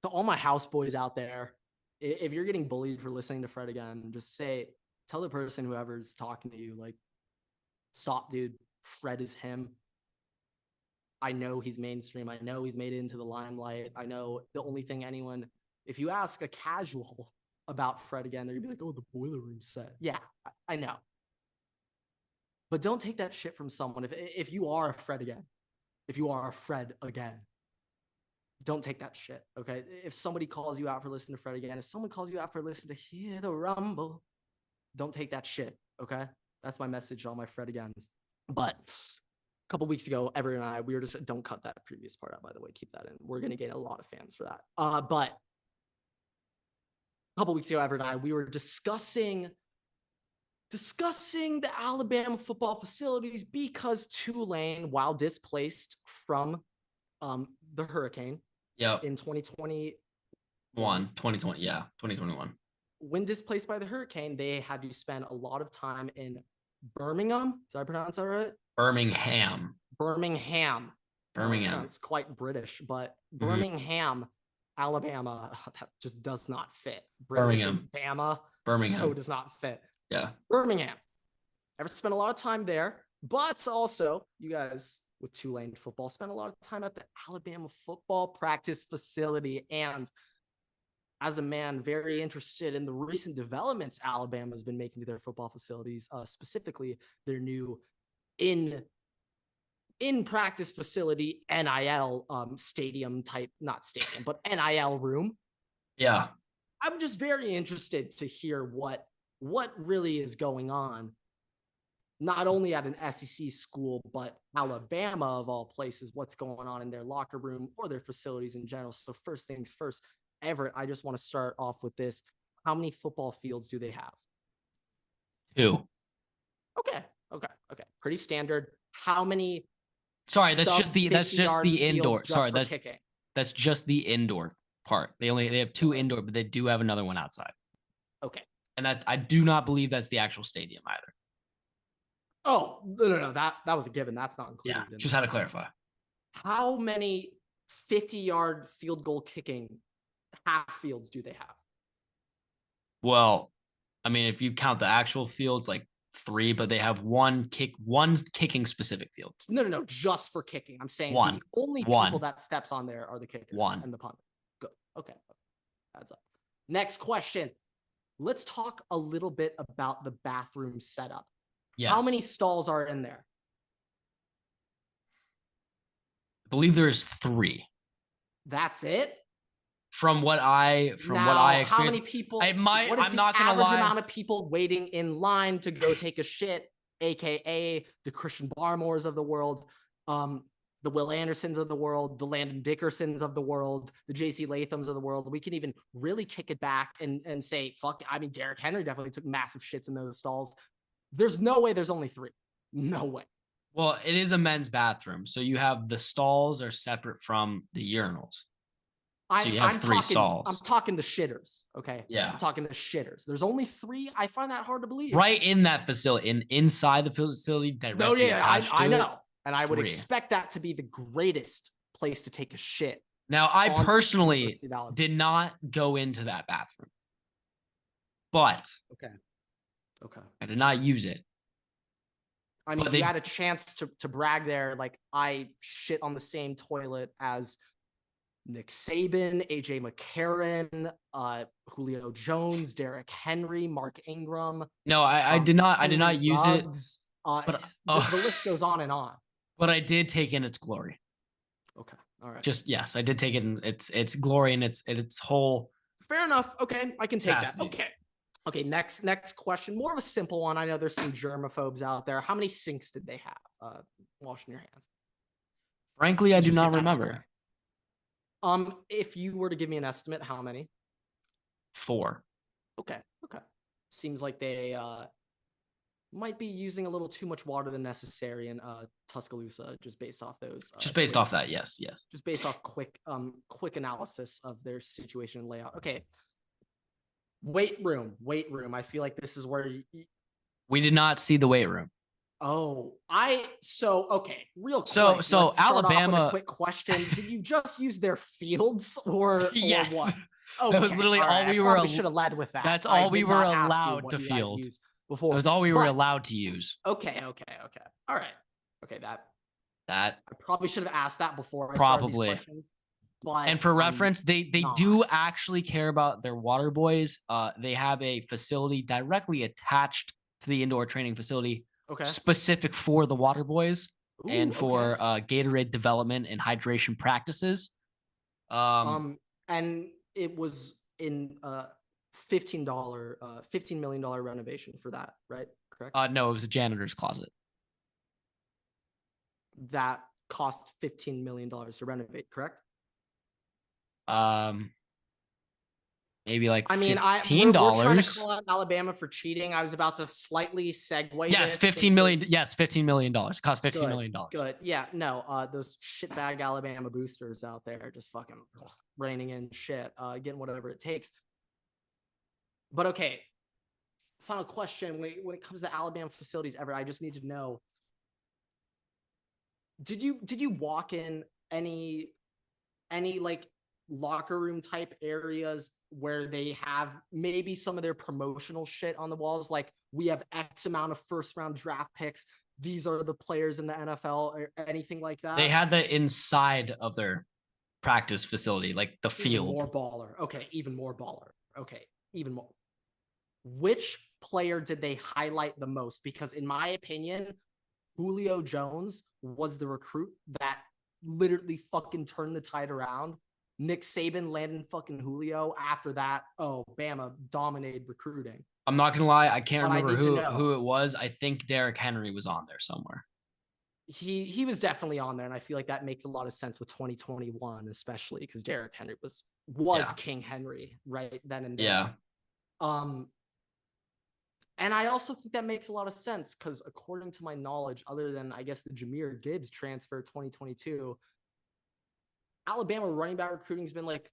To all my houseboys out there, if you're getting bullied for listening to Fred again, just tell the person whoever's talking to you, like, stop, dude. Fred is him. I know he's mainstream. I know he's made it into the limelight. I know the only thing if you ask a casual about Fred again, they're gonna be like, oh, the boiler room set. Yeah, I know. But don't take that shit from someone. If you are a Fred again, don't take that shit, okay? If somebody calls you out for listening to Fred again, if someone calls you out for listening to Hear the Rumble, don't take that shit, okay? That's my message to all my Fred agains. But a couple weeks ago, Everett and I, we were just, don't cut that previous part out, by the way, keep that in. We're going to gain a lot of fans for that. But a couple weeks ago, Everett and I, we were discussing the Alabama football facilities because Tulane, while displaced from the hurricane in 2020, 2020, yeah, 2021. When displaced by the hurricane, they had to spend a lot of time in Birmingham. Did I pronounce that right? Birmingham. Sounds quite British, but Birmingham, Alabama, that just does not fit. Birmingham so does not fit. Yeah. Birmingham. Ever spent a lot of time there, but also you guys with Tulane football spent a lot of time at the Alabama football practice facility. And as a man very interested in the recent developments Alabama has been making to their football facilities, specifically their new in practice facility NIL stadium type, not stadium, but NIL room. Yeah. I'm just very interested to hear what really is going on, not only at an SEC school, but Alabama of all places, what's going on in their locker room or their facilities in general. So first things first, Everett, I just want to start off with this. How many football fields do they have? 2. Okay. Pretty standard. How many? Sorry, that's just the indoor. Sorry, that's just the indoor part. They have 2 indoor, but they do have another one outside. Okay. And that I do not believe that's the actual stadium either. Oh, no. That was a given. That's not included. Yeah, just had to clarify. How many 50-yard field goal kicking half fields do they have? Well, I mean, if you count the actual fields, like 3, but they have one kicking specific field. No, just for kicking. I'm saying the only people that steps on there are the kickers and the punter. Good. Okay. Adds up. Next question. Let's talk a little bit about the bathroom setup. Yes. How many stalls are in there? I believe there's 3. That's it? From what I experienced. How many people? I'm not gonna lie. Average amount of people waiting in line to go take a shit, aka the Christian Barmores of the world, the Will Andersons of the world, the Landon Dickersons of the world, the JC Lathams of the world. We can even really kick it back and say, fuck. I mean, Derrick Henry definitely took massive shits in those stalls. There's no way there's only 3. No way. Well, it is a men's bathroom, so you have the stalls are separate from the urinals. So you have 3 stalls. I'm talking the shitters, okay? Yeah. I'm talking the shitters. There's only 3. I find that hard to believe. Right in that facility, inside the facility, directly attached to I know. It, and I would expect that to be the greatest place to take a shit. Now, I personally did not go into that bathroom. But okay. I did not use it. I mean, you had a chance to brag there. Like, I shit on the same toilet as Nick Saban, AJ McCarron, Julio Jones, Derrick Henry, Mark Ingram. No, I did not. I did not use it. But the list goes on and on. But I did take in its glory. Okay, all right. Yes, I did take it in its glory and its whole. Fair enough. Okay, I can take that. Okay. Next question. More of a simple one. I know there's some germaphobes out there. How many sinks did they have? Washing your hands. Frankly, I do not remember. If you were to give me an estimate, how many? 4. Okay. Seems like they might be using a little too much water than necessary in Tuscaloosa, just based off those. Just based off that, yes. Just based off quick analysis of their situation and layout. Okay. Weight room. I feel like this is where we did not see the weight room. Okay, real quick. So let's start Alabama. off with a quick question. Did you just use their fields or yes? What? Okay, that was literally all we were. Should have led with that. That's all we were allowed to field. Before. That was all we were allowed to use. Okay. All right. Okay, that I probably should have asked that before I probably started these questions. But and for reference, they do actually care about their water boys. They have a facility directly attached to the indoor training facility, specific for the water boys. Ooh, and for Gatorade development and hydration practices. And it was in $15 million renovation for that, right? Correct? No, it was a janitor's closet. That cost $15 million to renovate, correct? Maybe like $15. We're trying to call out Alabama for cheating. I was about to slightly segue. Yes, $15 million. Yes, $15 million. It cost $15 million. Good. Yeah. No. Those shitbag Alabama boosters out there just fucking reining in shit, getting whatever it takes. But okay. Final question: when it comes to Alabama facilities, Everett, I just need to know: Did you walk in any like locker room type areas where they have maybe some of their promotional shit on the walls, like we have X amount of first round draft picks, these are the players in the NFL, or anything like that? They had the inside of their practice facility, like the field. Even more baller. Okay, even more baller. Okay, even more. Which player did they highlight the most? Because in my opinion, Julio Jones was the recruit that literally fucking turned the tide around. Nick Saban landed fucking Julio. After that, Bama dominated recruiting. I'm not gonna lie, I can't remember who it was. I think Derrick Henry was on there somewhere. He was definitely on there, and I feel like that makes a lot of sense with 2021, especially because Derrick Henry was King Henry right then and there. Yeah. And I also think that makes a lot of sense because according to my knowledge, other than I guess the Jahmyr Gibbs transfer 2022, Alabama running back recruiting has been like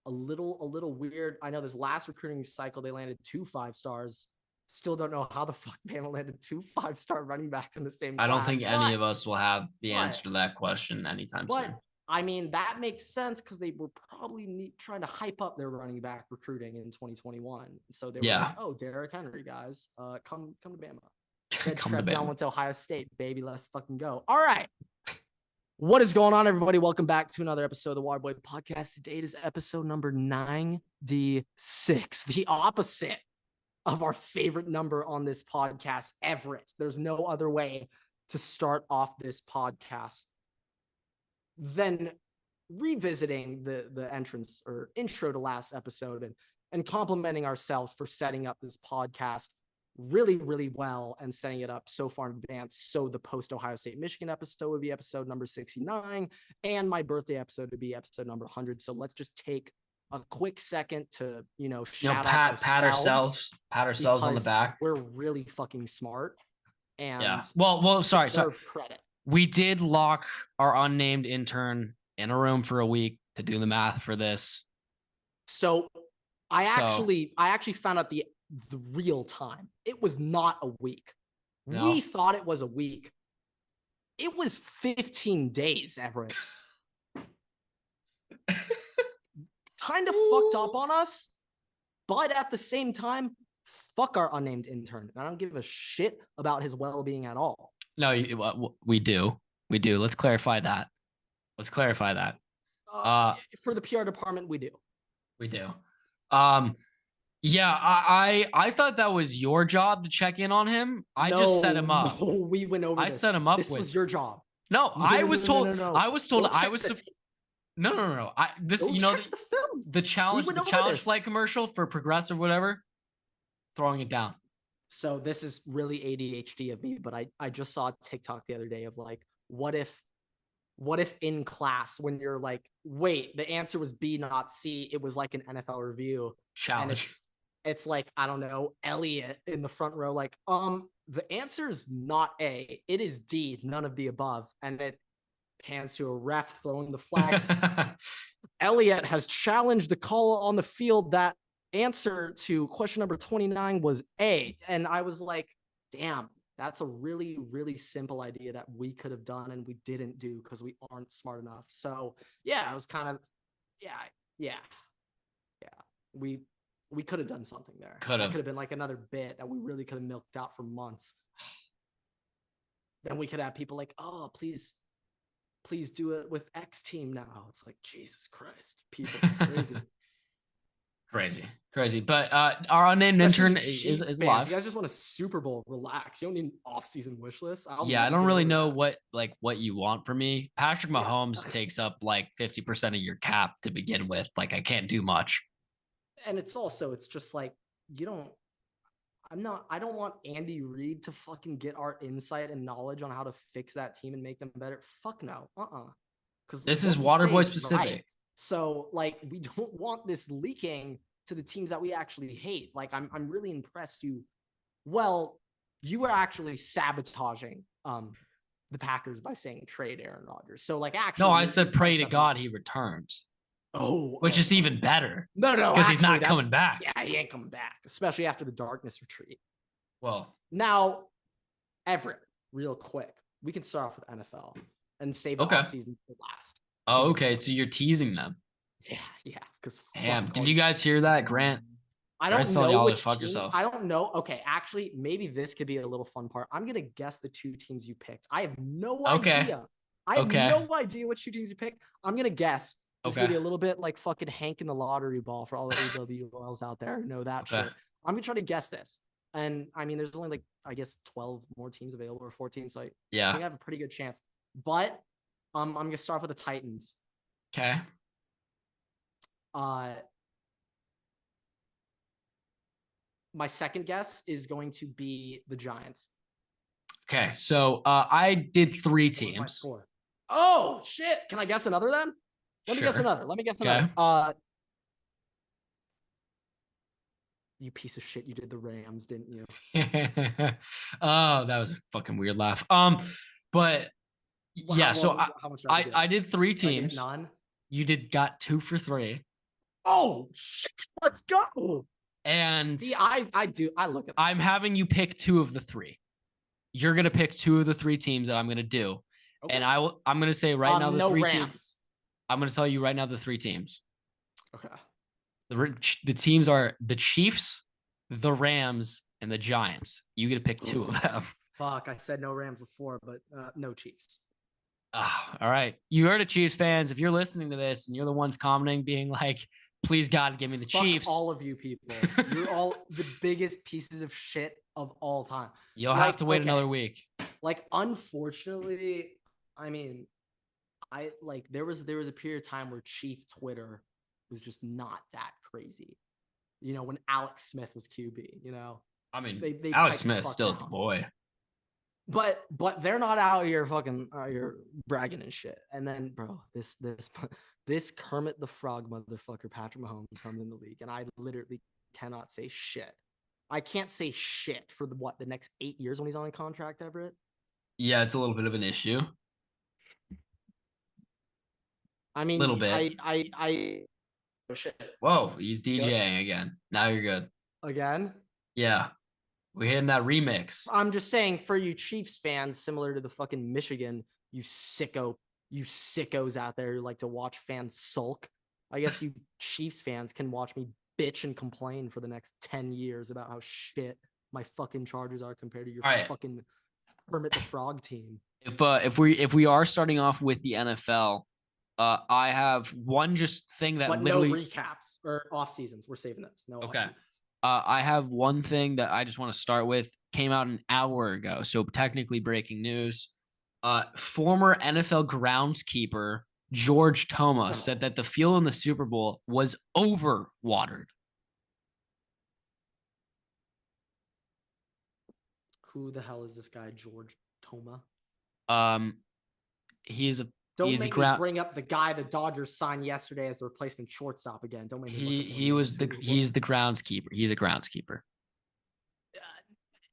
a little weird. I know this last recruiting cycle, they landed 2 5-stars. Still don't know how the fuck Bama landed 2 5-star running backs in the same class. I don't think any of us will have the answer to that question anytime soon. I mean, that makes sense because they were probably trying to hype up their running back recruiting in 2021. So they were like, oh, Derrick Henry, guys, come to Bama. Trev Brown went to Ohio State, baby. Let's fucking go. All right. What is going on, everybody? Welcome back to another episode of the Waterboy Podcast. Today is episode number 96, the opposite of our favorite number on this podcast, Everett. There's no other way to start off this podcast than revisiting the entrance or intro to last episode and complimenting ourselves for setting up this podcast really, really well and setting it up so far in advance. So the post Ohio State Michigan episode would be episode number 69, and my birthday episode would be episode number 100. So let's just take a quick second to pat ourselves on the back. We're really fucking smart. And sorry. Credit. We did lock our unnamed intern in a room for a week to do the math for this. So I actually found out the real time. It was not a week. No. We thought it was a week. It was 15 days, Everett. Kind of fucked up on us, but at the same time, fuck our unnamed intern. I don't give a shit about his well-being at all. No, we do. Let's clarify that. For the PR department, we do. Yeah, I thought that was your job to check in on him. I just set him up. No, we went over. I set him up. This was your job. No, I was told. I was told I was. No. The challenge flight commercial for Progressive, whatever. Throwing it down. So this is really ADHD of me, but I just saw a TikTok the other day of like, what if in class when you're like, wait, the answer was B, not C. It was like an NFL review challenge. And it's like, I don't know, Elliot in the front row, like, the answer is not A, it is D, none of the above. And it pans to a ref throwing the flag. Elliot has challenged the call on the field that answer to question number 29 was A. And I was like, damn, That's a really, really simple idea that we could have done and we didn't do because we aren't smart enough. So yeah, it was kind of, yeah. We could have done something there. That could have been like another bit that we really could have milked out for months. Then we could have people like, oh, please do it with X team now. It's like, Jesus Christ, people crazy. Crazy. But our unnamed intern is live. You guys just want a Super Bowl. Relax. You don't need an off-season wish list. I don't really know what you want from me. Patrick Mahomes takes up like 50% of your cap to begin with. Like, I can't do much. And it's just like, I don't want Andy Reid to fucking get our insight and knowledge on how to fix that team and make them better. Fuck no. Because this is Waterboy specific. Right. So like, we don't want this leaking to the teams that we actually hate. Like, I'm really impressed you were actually sabotaging the Packers by saying trade Aaron Rodgers. So like, actually, no, I said pray to God he returns. Which is even better. No, because he's not coming back. Yeah, he ain't coming back, especially after the darkness retreat. Well, now, Everett, real quick, we can start off with NFL and save the offseason for last. Oh, okay. So you're teasing them. Yeah. Because damn, did you guys hear that, Grant? I don't know which teams. I don't know. Okay, actually, maybe this could be a little fun part. I'm gonna guess the two teams you picked. I have no idea. I have no idea which two teams you picked. I'm gonna guess. It's gonna be a little bit like fucking Hank in the lottery ball for all the AWLs out there who know that shit. I'm gonna try to guess this. And I mean, there's only like, I guess 12 more teams available or 14. So I think I have a pretty good chance. But I'm gonna start with the Titans. Okay. My second guess is going to be the Giants. Okay, so I did 3 teams. Oh shit! Can I guess another then? Let me guess another. You piece of shit! You did the Rams, didn't you? Oh, that was a fucking weird laugh. But yeah, how much I did 3 teams. None. You got 2 for 3. Oh shit! Let's go. And see, I look at. I'm having you pick 2 of the 3. You're gonna pick 2 of the 3 teams that I'm gonna do, and I'm gonna say right now the 3 teams. I'm gonna tell you right now the 3 teams. Okay. The teams are the Chiefs, the Rams, and the Giants. You get to pick 2 of them. Fuck, I said no Rams before, but no Chiefs. All right. You heard it, Chiefs fans. If you're listening to this and you're the ones commenting, being like, please God, give me the Chiefs. All of you people. You're all the biggest pieces of shit of all time. You'll have to wait another week. Like, unfortunately, I mean, there was a period of time where Chief Twitter was just not that crazy. You know, when Alex Smith was QB, you know. I mean, Alex Smith still is the boy. But they're not out here fucking bragging and shit. And then, bro, this Kermit the Frog motherfucker, Patrick Mahomes, comes in the league, and I literally cannot say shit. I can't say shit for the next 8 years when he's on a contract, Everett. Yeah, it's a little bit of an issue. I mean, little bit. Oh shit. Whoa, he's DJing again. Now you're good. Again? Yeah. We're hitting that remix. I'm just saying, for you Chiefs fans, similar to the fucking Michigan, you sickos out there who like to watch fans sulk. I guess you Chiefs fans can watch me bitch and complain for the next 10 years about how shit my fucking Chargers are compared to your fucking Kermit the Frog team. If we are starting off with the NFL, I have one just thing that literally no recaps or off seasons. We're saving those. No. Okay. I have one thing that I just want to start with. Came out an hour ago, so technically breaking news. Former NFL groundskeeper George Toma said that the field in the Super Bowl was overwatered. Who the hell is this guy, George Toma? He's a Don't make me bring up the guy the Dodgers signed yesterday as the replacement shortstop again. Don't make me. He's the groundskeeper. He's a groundskeeper.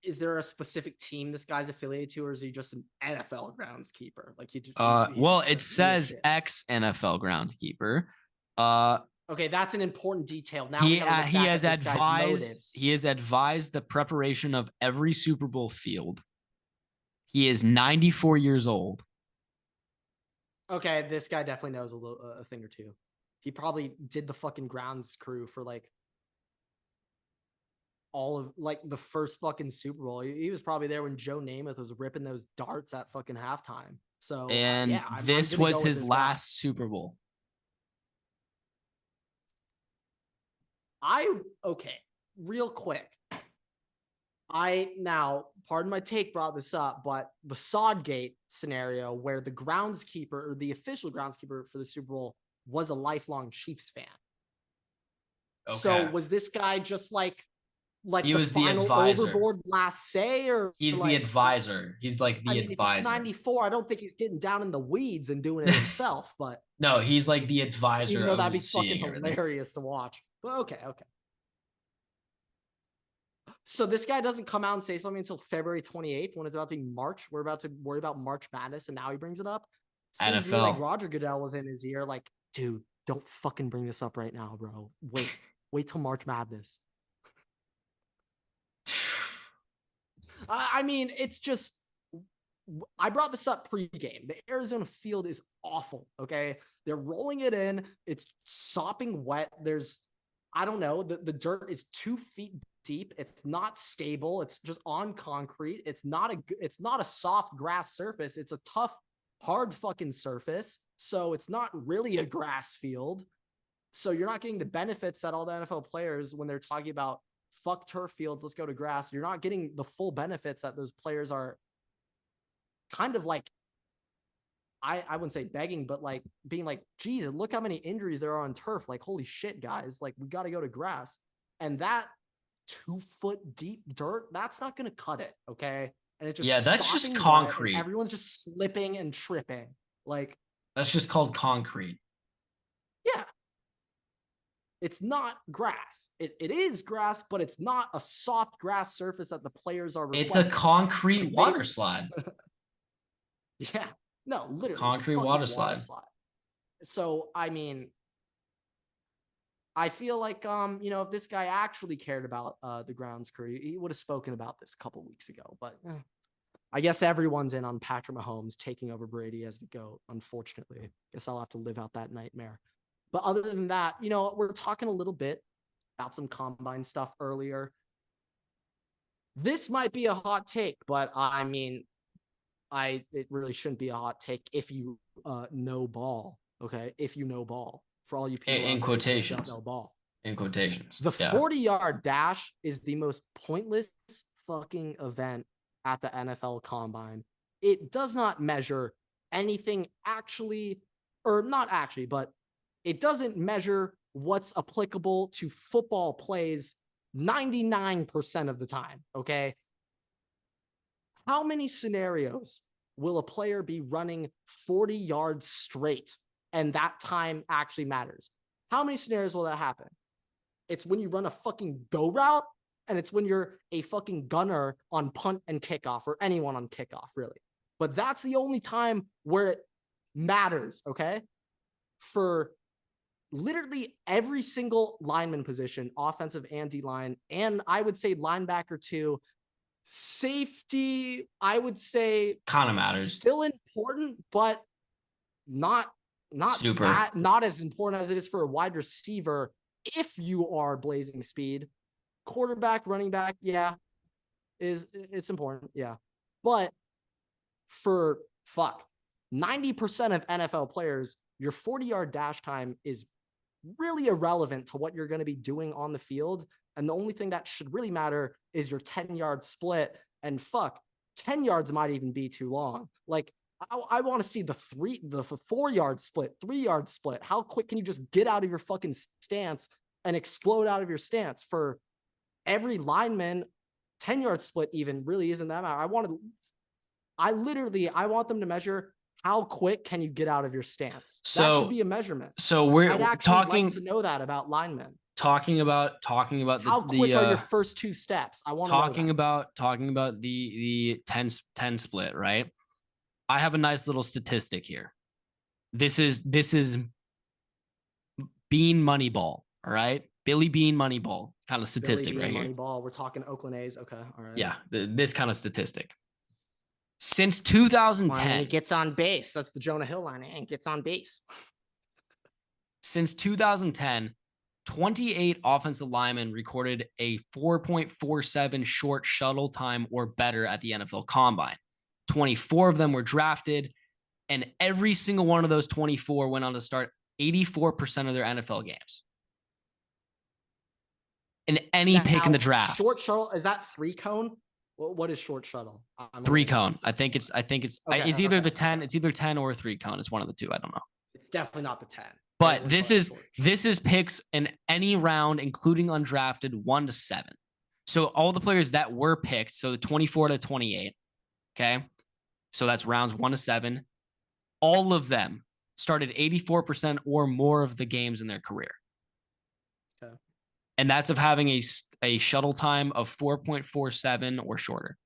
Is there a specific team this guy's affiliated to, or is he just an NFL groundskeeper? Like it says ex NFL groundskeeper. Okay, that's an important detail. Now he has advised the preparation of every Super Bowl field He is 94 years old. Okay, this guy definitely knows a thing or two. He probably did the fucking grounds crew for like all of like the first fucking Super Bowl. He was probably there when Joe Namath was ripping those darts at fucking halftime. So And yeah, this was his last guy. Super Bowl. Okay, real quick. Pardon my take, brought this up, but the Sodgate scenario where the groundskeeper or the official groundskeeper for the Super Bowl was a lifelong Chiefs fan. Okay. So was this guy just like he was the advisor. Overboard last say, or he's like, the advisor? He's like the advisor. If he's 94, I don't think he's getting down in the weeds and doing it himself. But no, he's like the advisor. Even though that'd be fucking hilarious to watch. But okay. So this guy doesn't come out and say something until February 28th when it's about to be March. We're about to worry about March Madness, and now he brings it up. Seems to me like Roger Goodell was in his ear, like, dude, don't fucking bring this up right now, bro. Wait till March Madness. I mean, it's just, I brought this up pregame. The Arizona field is awful, okay? They're rolling it in. It's sopping wet. I don't know, the dirt is 2 feet deep. It's not stable. It's just on concrete. It's not a soft grass surface. It's a tough, hard fucking surface. So it's not really a grass field. So you're not getting the benefits that all the NFL players, when they're talking about fuck turf fields, let's go to grass. You're not getting the full benefits that those players are kind of like, I wouldn't say begging, but like being like, geez, look how many injuries there are on turf. Like, holy shit, guys, like we got to go to grass. And that 2 foot deep dirt, that's not going to cut it. Okay. And it just, that's just concrete. Everyone's just slipping and tripping. Like, that's just called concrete. Yeah. It's not grass. It is grass, but it's not a soft grass surface that the players are requesting. It's a concrete water slide. Yeah. No, literally. Concrete water slide. So, I mean, I feel like, if this guy actually cared about the grounds crew, he would have spoken about this a couple weeks ago. But I guess everyone's in on Patrick Mahomes taking over Brady as the GOAT, unfortunately. Guess I'll have to live out that nightmare. But other than that, we're talking a little bit about some combine stuff earlier. This might be a hot take, but I mean, it really shouldn't be a hot take if you know ball. Okay, if you know ball. For all you people in quotations, don't know ball. In quotations, the 40-yard dash is the most pointless fucking event at the NFL Combine. It does not measure anything actually, or not actually, but it doesn't measure what's applicable to football plays 99% of the time, okay? How many scenarios will a player be running 40 yards straight and that time actually matters? How many scenarios will that happen? It's when you run a fucking go route, and it's when you're a fucking gunner on punt and kickoff, or anyone on kickoff, really. But that's the only time where it matters, okay? For literally every single lineman position, offensive and D-line, and I would say linebacker too. Safety, I would say, kind of matters. Still important, but not super. Not as important as it is for a wide receiver if you are blazing speed. Quarterback, running back, yeah, it's important, yeah. But for 90% of NFL players, your 40-yard dash time is really irrelevant to what you're going to be doing on the field. And the only thing that should really matter is your 10-yard split. And 10 yards might even be too long. Like, I want to see the 4-yard split, 3-yard split. How quick can you just get out of your fucking stance and explode out of your stance? For every lineman, 10-yard split even really isn't that matter. I want them to measure how quick can you get out of your stance. That should be a measurement. So I'd actually like to know that about linemen. Talking about how quick are your first 2 steps? I want to talking about the 10 split, right? I have a nice little statistic here. This is Bean Moneyball, all right? Billy Bean Moneyball kind of statistic right here. Moneyball. We're talking Oakland A's. Okay, all right. Yeah, this kind of statistic. Since 2010. He gets on base. That's the Jonah Hill line. And gets on base. Since 2010, 28 offensive linemen recorded a 4.47 short shuttle time or better at the NFL Combine. 24 of them were drafted, and every single one of those 24 went on to start 84% of their NFL games. In any pick in the draft. Short shuttle, is that 3-cone? What is short shuttle? 3-cone. I think it's either the 10, it's either 10 or 3-cone. It's one of the two. I don't know. It's definitely not the 10. But this is picks in any round, including undrafted, 1 to 7. So all the players that were picked, so the 24 to 28, okay? So that's rounds 1 to 7. All of them started 84% or more of the games in their career. Okay. And that's of having a shuttle time of 4.47 or shorter.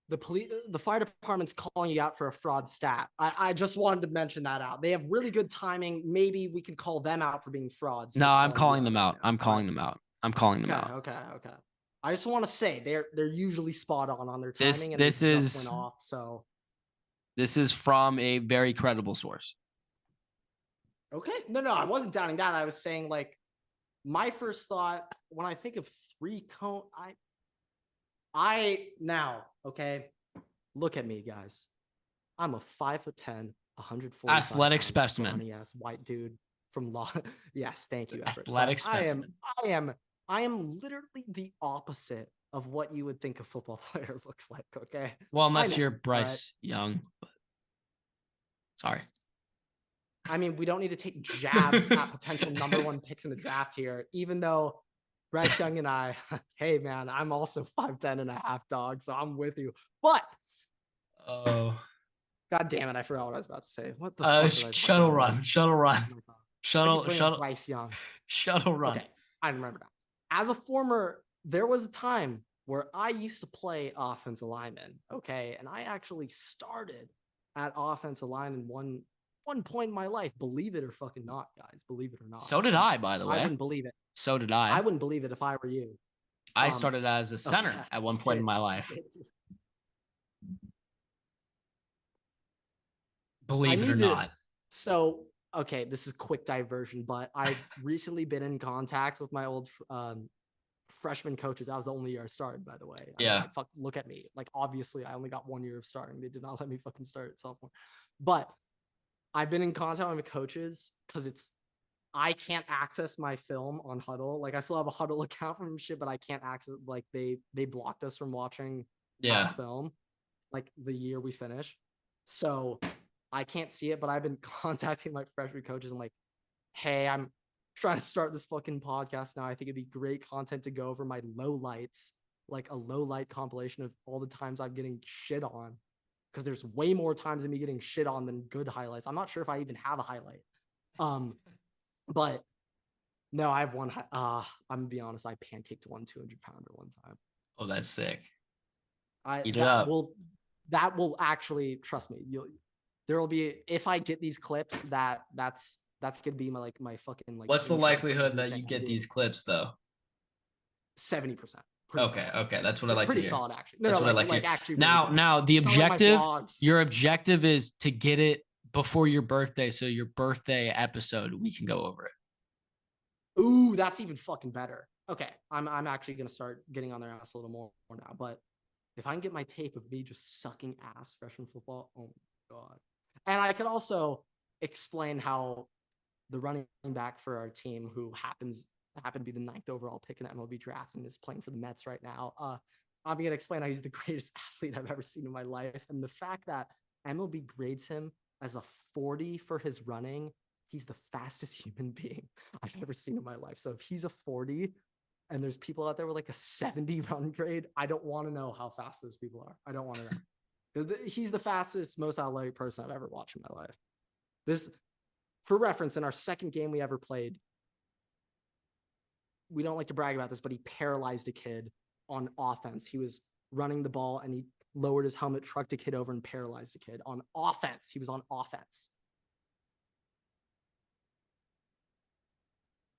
The fire department's calling you out for a fraud stat. I just wanted to mention that out. They have really good timing. Maybe we can call them out for being frauds. No, I'm calling them out. I'm calling them out. Okay. I just want to say they're usually spot on their timing. This is went off. So this is from a very credible source. Okay. No, I wasn't doubting that. I was saying, like, my first thought when I think of 3-cone, okay, look at me, guys. I'm a 5'10", 140 athletic specimen, ass white dude from law. Yes, thank you, Everett. Athletic specimen. I am literally the opposite of what you would think a football player looks like. Okay. Well, unless you're Bryce Young. But... Sorry. I mean, we don't need to take jabs at potential number 1 picks in the draft here, even though Bryce Young and I, hey man, I'm also 5'10" and a half, dog, so I'm with you. But God damn it, I forgot what I was about to say. What the fuck? Shuttle run. Bryce Young. Shuttle run. Okay, I remember that. As a former, there was a time where I used to play offensive lineman. Okay, and I actually started at offensive line in one point in my life. Believe it or fucking not, guys. Believe it or not. So did I, by the way. I wouldn't believe it. So did I. I wouldn't believe it if I were you. I started as a center at one point in my life. Believe it or not. So, okay, this is quick diversion, but I've recently been in contact with my old freshman coaches. That was the only year I started, by the way. Yeah. Look at me. Like, obviously, I only got 1 year of starting. They did not let me fucking start at sophomore. But I've been in contact with my coaches because I can't access my film on Huddle. Like, I still have a Huddle account from shit, but I can't access it. Like, they blocked us from watching past film, like the year we finished. So I can't see it, but I've been contacting my freshman coaches. I'm like, hey, I'm trying to start this fucking podcast now. I think it'd be great content to go over my lowlights, like a low light compilation of all the times I'm getting shit on. Because there's way more times of me getting shit on than good highlights. I'm not sure if I even have a highlight. But no, I have one. I'm gonna be honest. I pancaked 1 200-pounder one time. Oh, that's sick. Eat it up. That will actually, trust me. There will be, if I get these clips, that's gonna be my fucking like. What's the likelihood that you get these clips though? 70%. Okay, that's what I like to hear. Pretty solid, actually. That's what I like to hear. Actually, now the objective, your objective is to get it before your birthday, so your birthday episode we can go over it. Ooh, that's even fucking better. Okay, I'm actually gonna start getting on their ass a little more now. But if I can get my tape of me just sucking ass freshman football, oh my god! And I could also explain how the running back for our team, who happened to be the 9th overall pick in the MLB draft and is playing for the Mets right now. I'm gonna explain how he's the greatest athlete I've ever seen in my life, and the fact that MLB grades him as a 40 for his running. He's the fastest human being I've ever seen in my life. So if he's a 40 and there's people out there with like a 70 run grade, I don't want to know how fast those people are. I don't want to know. He's the fastest, most athletic person I've ever watched in my life. This, for reference, in our second game we ever played, we don't like to brag about this, but he paralyzed a kid on offense. He was running the ball and he lowered his helmet, trucked a kid over, and paralyzed a kid on offense. He was on offense.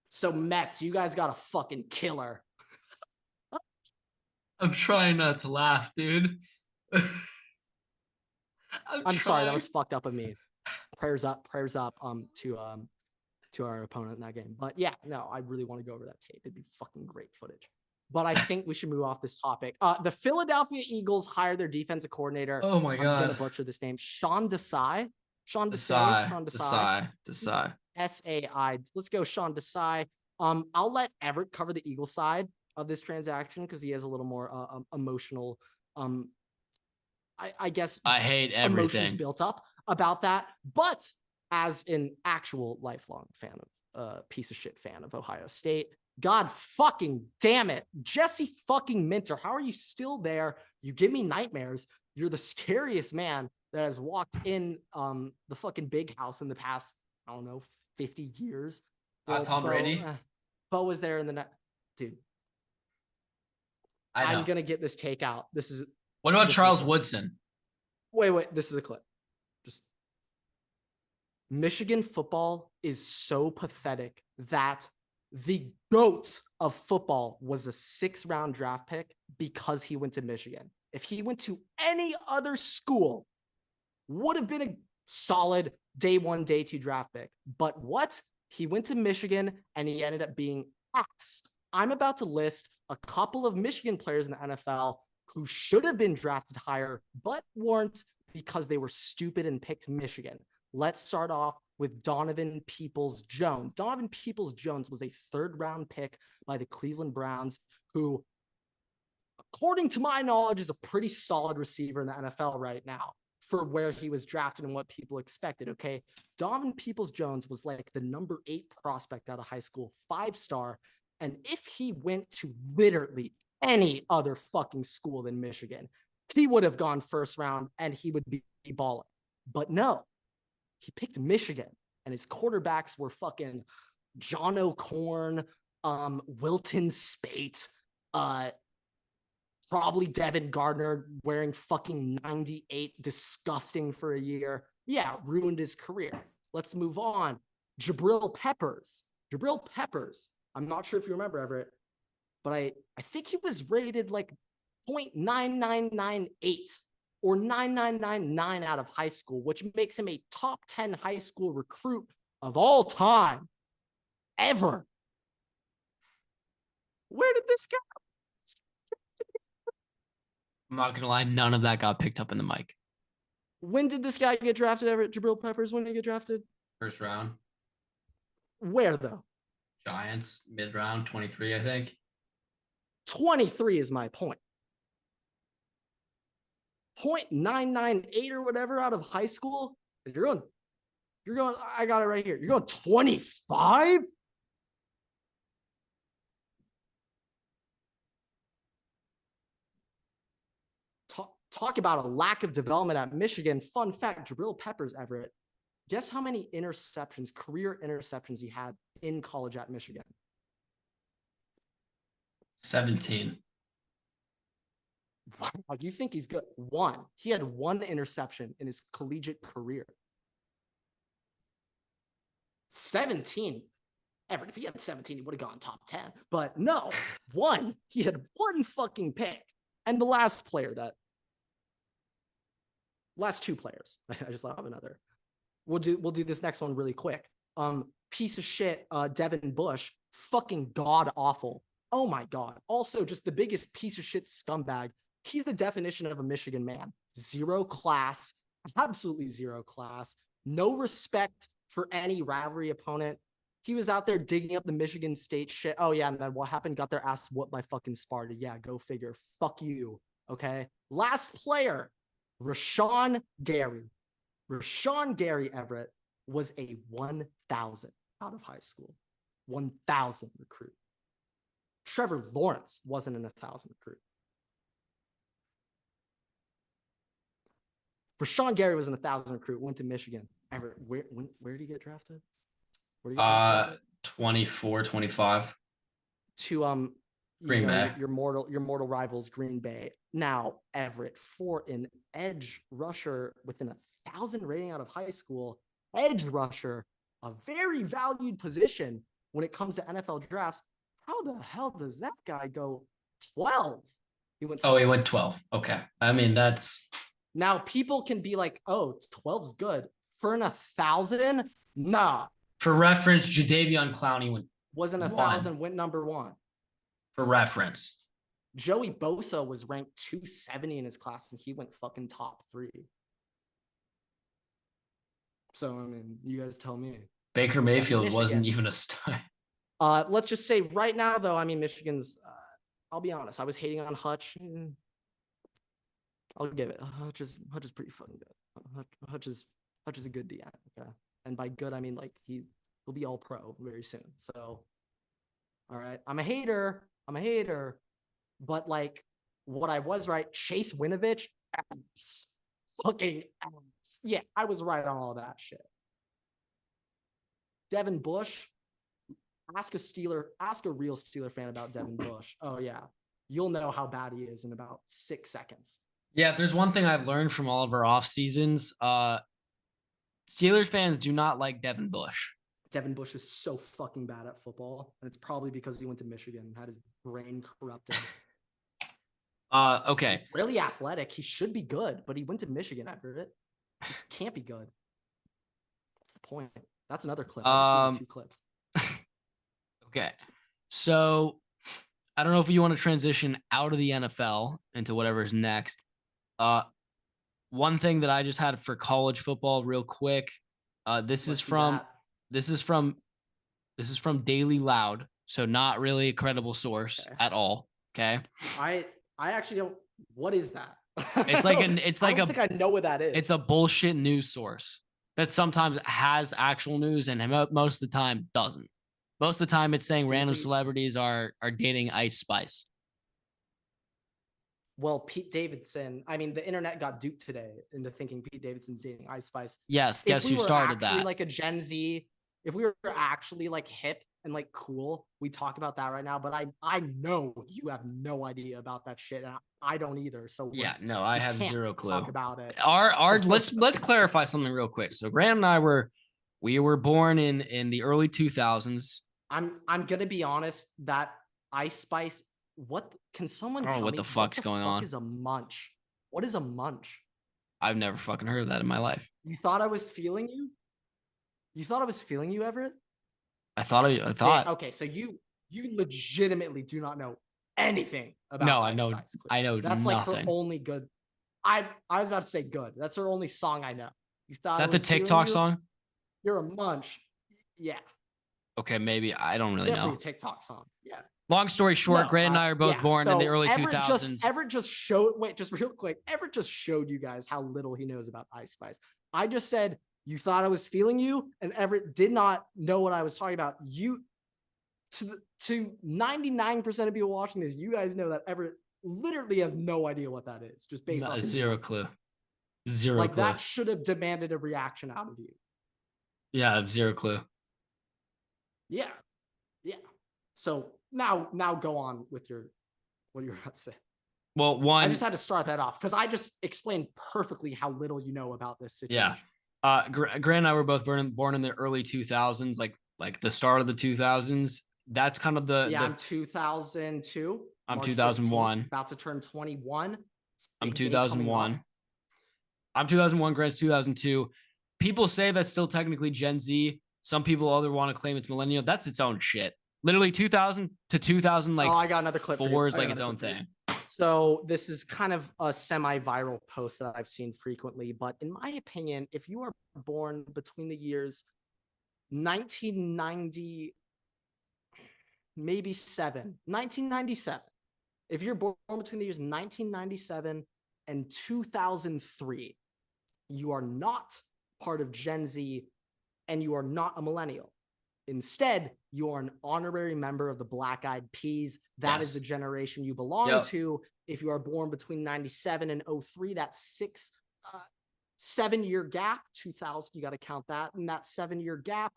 So Mets, you guys got a fucking killer. I'm trying not to laugh, dude. I'm sorry, that was fucked up of me. Prayers up to our opponent in that game. But yeah, no, I really want to go over that tape. It'd be fucking great footage. But I think we should move off this topic. The Philadelphia Eagles hired their defensive coordinator. Oh my God. I'm gonna butcher this name. Sean Desai. Desai. S-A-I. Let's go, Sean Desai. I'll let Everett cover the Eagle side of this transaction because he has a little more emotional. I guess I hate everything emotions built up about that. But as an actual lifelong fan of piece of shit fan of Ohio State, God fucking damn it, Jesse fucking Minter, how are you still there? You give me nightmares. You're the scariest man that has walked in the fucking big house in the past, I don't know, 50 years. Well, Tom Brady. Bo was there in the net, dude. I'm gonna get this take out. This is. What about Charles Woodson? Wait. This is a clip. Just Michigan football is so pathetic that the GOAT of football was a 6th-round draft pick because he went to Michigan. If he went to any other school, would have been a solid day 1, day 2 draft pick. But what? He went to Michigan and he ended up being ass. I'm about to list a couple of Michigan players in the NFL who should have been drafted higher, but weren't because they were stupid and picked Michigan. Let's start off with Donovan Peoples-Jones. Donovan Peoples-Jones was a 3rd-round pick by the Cleveland Browns, who, according to my knowledge, is a pretty solid receiver in the NFL right now for where he was drafted and what people expected, okay? Donovan Peoples-Jones was like the number 8 prospect out of high school, 5-star, and if he went to literally any other fucking school than Michigan, he would have gone 1st round and he would be balling. But no, he picked Michigan, and his quarterbacks were fucking John O'Corn, Wilton Spate, probably Devin Gardner wearing fucking 98, disgusting for a year. Yeah, ruined his career. Let's move on. Jabril Peppers. I'm not sure if you remember, Everett, but I think he was rated like 0.9998 or 9999 out of high school, which makes him a top 10 high school recruit of all time, ever. Where did this go? I'm not gonna lie, none of that got picked up in the mic. When did this guy get drafted, Everett? Jabril Peppers, when did he get drafted? 1st round. Where, though? Giants, mid-round, 23, I think. 23 is my point. 0.998 or whatever out of high school. You're going, I got it right here. You're going 25? Talk about a lack of development at Michigan. Fun fact, Jabril Peppers, Everett, guess how many interceptions, career interceptions he had in college at Michigan? 17. Wow, you think he's good? 1. He had 1 interception in his collegiate career. 17. Everett, if he had 17, he would have gone top 10. But no, 1. He had 1 fucking pick. And the last two players. I just thought of another. We'll do this next one really quick. Piece of shit, Devin Bush, fucking god awful. Oh my God. Also, just the biggest piece of shit scumbag. He's the definition of a Michigan man. 0 class, absolutely 0 class. No respect for any rivalry opponent. He was out there digging up the Michigan State shit. Oh yeah, and then what happened? Got their ass whooped by fucking Sparta. Yeah, go figure. Fuck you. Okay. Last player, Rashawn Gary. Rashawn Gary, Everett, was a 1,000 out of high school. 1,000 recruit. Trevor Lawrence wasn't an 1,000 recruit. Rashawn Gary was an 1,000 recruit, went to Michigan. Everett, where did he get drafted? 24, 25. To Green Bay. Your mortal rivals, Green Bay. Now, Everett, for an edge rusher within 1,000 rating out of high school, edge rusher, a very valued position when it comes to NFL drafts. How the hell does that guy go 12? He went 12. Oh, he went 12. Okay. I mean, that's Now people can be like, oh, 12's good. For an 1,000, nah. For reference, Jadeveon Clowney wasn't 1,000 went number 1. For reference. Joey Bosa was ranked 270 in his class, and he went fucking top 3. So, I mean, you guys tell me. Baker Mayfield wasn't even a stud. Let's just say right now, though, I mean, Michigan's, I'll be honest, I was hating on Hutch. I'll give it. Hutch is pretty fucking good. Hutch is a good DN, okay? And by good, I mean, like, he'll be all pro very soon. So, all right. I'm a hater. But, like, what I was right, Chase Winovich, ass. Fucking ass. Yeah, I was right on all that shit. Devin Bush, ask a real Steeler fan about Devin Bush. Oh, yeah. You'll know how bad he is in about 6 seconds. Yeah, if there's one thing I've learned from all of our off seasons, Steelers fans do not like Devin Bush. Devin Bush is so fucking bad at football, and it's probably because he went to Michigan and had his brain corrupted. Okay. He's really athletic. He should be good, but he went to Michigan, Everett. He can't be good. That's the point. That's another clip. I just gave you 2 clips. Okay. So I don't know if you want to transition out of the NFL into whatever's next. One thing that I just had for college football real quick. This is from Daily Loud. So not really a credible source at all. Okay. I actually don't. What is that? It's like I don't think I know what that is. It's a bullshit news source that sometimes has actual news and most of the time doesn't. Most of the time, it's saying random celebrities are dating Ice Spice. Well, Pete Davidson. I mean, the internet got duped today into thinking Pete Davidson's dating Ice Spice. Yes, guess who started that? Like a Gen Z. If we were actually like hip and like cool, we talk about that right now. But I know you have no idea about that shit, and I don't either. So yeah, no, I have zero clue. Talk about it. Let's clarify something real quick. So Graham and I were born in the early 2000s. I'm gonna be honest. That Ice Spice. What can someone tell me? What the fuck's going on? What is a munch? What is a munch? I've never fucking heard of that in my life. You thought I was feeling you? You thought I was feeling you, Everett? I thought. Okay, so you legitimately do not know anything about. No, I know. I know. That's nothing. Like her only good. I was about to say good. That's her only song I know. You thought is that the TikTok song? You're a munch. Yeah. Okay, maybe I don't really know. Definitely a TikTok song. Yeah. Long story short, Grant and I are both born in the early 2000s. Everett just showed. Wait, just real quick. Everett just showed you guys how little he knows about Ice Spice. I just said you thought I was feeling you, and Everett did not know what I was talking about. You, to 99% of people watching this, you guys know that Everett literally has no idea what that is. Just based on zero clue. Zero clue. That should have demanded a reaction out of you. Yeah, I have zero clue. Yeah. So now go on with what you were about to say. Well, I just had to start that off because I just explained perfectly how little you know about this situation. Yeah. Grant and I were both born in the early 2000s, like the start of the 2000s. That's kind of I'm 2002. I'm 2001. 15, about to turn 21. I'm 2001. I'm 2001. Grant's 2002. People say that's still technically Gen Z. Some people want to claim it's millennial. That's its own shit. Literally 2000 to 2000, like, I got another clip. 4 is like its own thing. So this is kind of a semi-viral post that I've seen frequently, but in my opinion, if you are born between the years 1990, maybe 1997, if you're born between the years 1997 and 2003, you are not part of Gen Z and you are not a millennial. Instead, you are an honorary member of the Black Eyed Peas. That is the generation you belong to. If you are born between 97 and 03, that's 7-year gap, 2000, you got to count that. In that 7-year gap,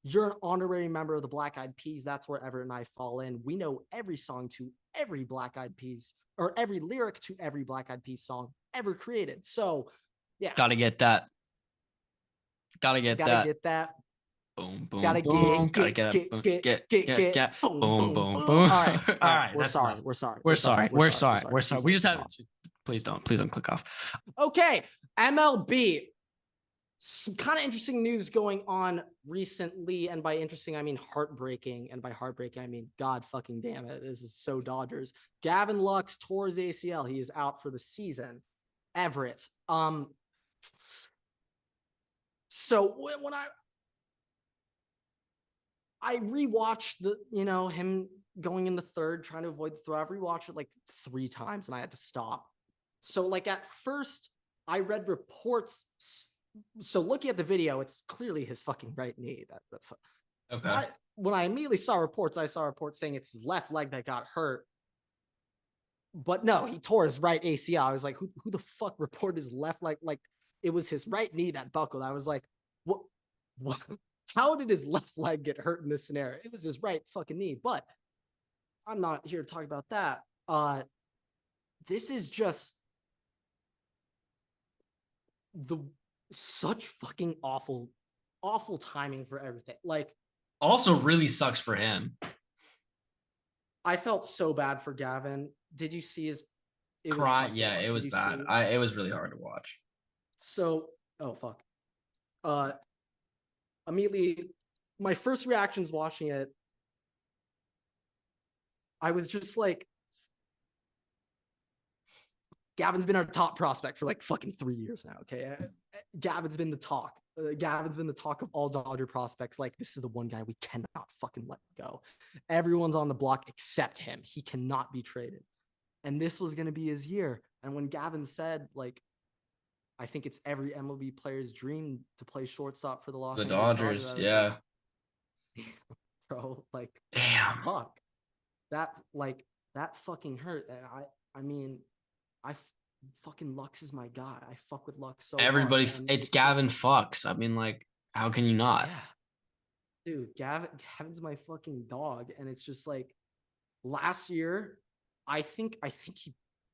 you're an honorary member of the Black Eyed Peas. That's where Everett and I fall in. We know every song to every Black Eyed Peas, or every lyric to every Black Eyed Peas song ever created. So, yeah. Gotta get that. Gotta get that. Boom, boom, gotta boom. Gotta get boom, boom, boom. All right. We're sorry. We just had Please don't click off. Okay, MLB. Some kind of interesting news going on recently, and by interesting I mean heartbreaking, and by heartbreaking I mean god fucking damn it, this is so Dodgers. Gavin Lux tore his ACL. He is out for the season. Everett. So when I rewatched him going in the third, trying to avoid the throw, I've rewatched it like 3 times and I had to stop. So like at first I read reports. So looking at the video, it's clearly his fucking right knee. Okay. When I immediately saw reports, I saw reports saying it's his left leg that got hurt. But no, he tore his right ACL. I was like, who the fuck reported his left leg? Like, it was his right knee that buckled. I was like, what? How did his left leg get hurt in this scenario? It was his right fucking knee. But I'm not here to talk about that. This is just such fucking awful timing for everything. Like, also really sucks for him. I felt so bad for Gavin. Did you see his cry? Yeah, it was bad. It was really hard to watch. So, oh fuck. Immediately, my first reactions watching it, I was just like, Gavin's been our top prospect for like fucking 3 years now. Okay, Gavin's been the talk. Gavin's been the talk of all Dodger prospects. Like, this is the one guy we cannot fucking let go. Everyone's on the block except him. He cannot be traded. And this was going to be his year. And when Gavin said, like, I think it's every MLB player's dream to play shortstop for the Los Angeles Dodgers. Yeah. Like, bro, like, damn. Fuck. That fucking hurt. And I mean, fucking Lux is my guy. I fuck with Lux so everybody hard. it's Gavin fucks. I mean, like, how can you not? Yeah. Dude, Gavin's my fucking dog. And it's just like, last year, I think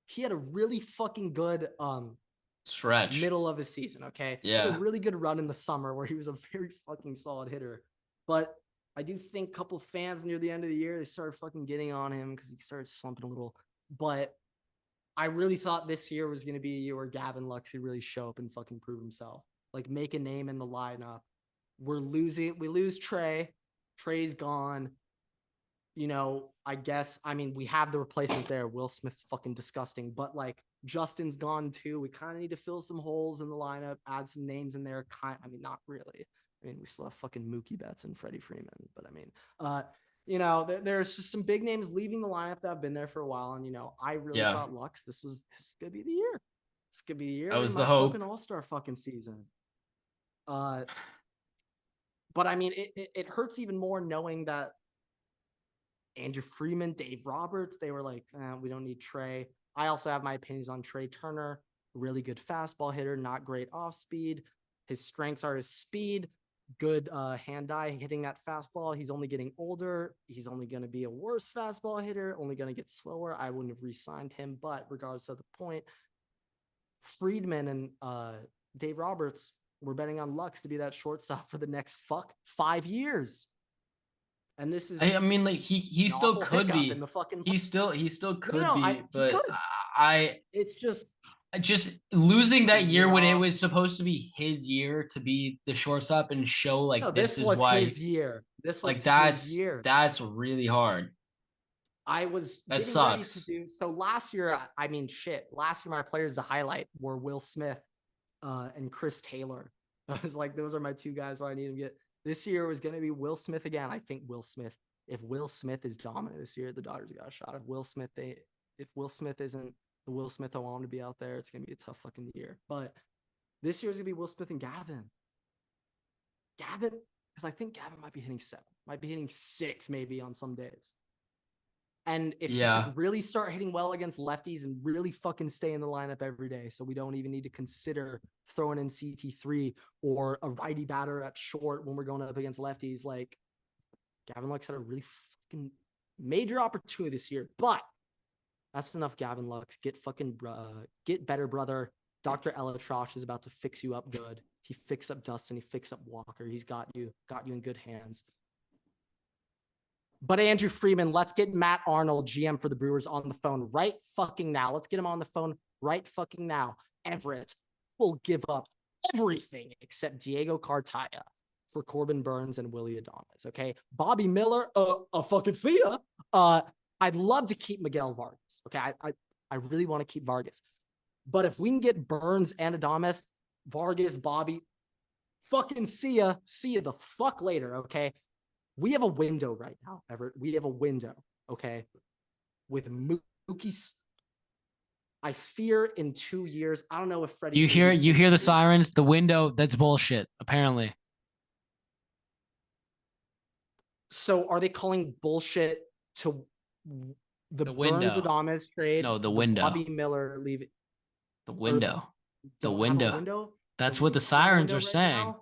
he had a really fucking good stretch middle of his season. Okay. Yeah. He had a really good run in the summer where he was a very fucking solid hitter. But I do think a couple fans near the end of the year, they started fucking getting on him because he started slumping a little. But I really thought this year was going to be a year where Gavin Lux could really show up and fucking prove himself. Like, make a name in the lineup. We lose Trey. Trey's gone. I guess, I mean, we have the replacements there. Will Smith's fucking disgusting. But, like, Justin's gone too. We kind of need to fill some holes in the lineup, add some names in there. I mean, not really. I mean, we still have fucking Mookie Betts and Freddie Freeman. But, I mean, there's just some big names leaving the lineup that have been there for a while. And, I really thought Lux, this is going to be the year. This could be the year. That was the hope. An all-star fucking season. But, I mean, it hurts even more knowing that Andrew Freeman, Dave Roberts, they were like, we don't need Trey. I also have my opinions on Trey Turner. Really good fastball hitter, not great off speed. His strengths are his speed, good hand-eye hitting that fastball. He's only getting older. He's only going to be a worse fastball hitter, only going to get slower. I wouldn't have re-signed him, but regardless of the point, Friedman and Dave Roberts were betting on Lux to be that shortstop for the next 5 years. And this is, I mean, like, he still could be in the fucking, he still could be, but it's just losing that year when it was supposed to be his year to be the shortstop and show, like, this is why his year. This was like, his year. That's really hard. I was that getting sucks. Ready to do so last year. I mean, shit. Last year, my players to highlight were Will Smith and Chris Taylor. I was like, those are my 2 guys where I need to get. This year was going to be Will Smith again. I think Will Smith. If Will Smith is dominant this year, the Dodgers got a shot. If Will Smith isn't the Will Smith I want him to be out there, it's going to be a tough fucking year. But this year is going to be Will Smith and Gavin. Because I think Gavin might be hitting 7, might be hitting 6 maybe on some days. And if he could really start hitting well against lefties and really fucking stay in the lineup every day, so we don't even need to consider throwing in CT3 or a righty batter at short when we're going up against lefties, like, Gavin Lux had a really fucking major opportunity this year. But that's enough, Gavin Lux. Get better, brother. Dr. Elatrosh is about to fix you up good. He fixed up Dustin. He fixed up Walker. He's got you in good hands. But Andrew Freeman, let's get Matt Arnold, GM for the Brewers, on the phone right fucking now. Let's get him on the phone right fucking now, Everett will give up everything except Diego Cartaya for Corbin Burns and Willie Adames. Okay, Bobby Miller, fucking Thea. I'd love to keep Miguel Vargas. Okay, I really want to keep Vargas, but if we can get Burns and Adames, Vargas, Bobby, fucking see ya the fuck later. Okay, we have a window right now, Everett. We have a window. Okay, with Mookie's. I fear in 2 years. I don't know if Freddie's. You hear the sirens, the window. That's bullshit. Apparently. So are they calling bullshit to the Burns Adames trade? No, the window. Bobby Miller leave it. The window. The window. That's what the sirens are saying.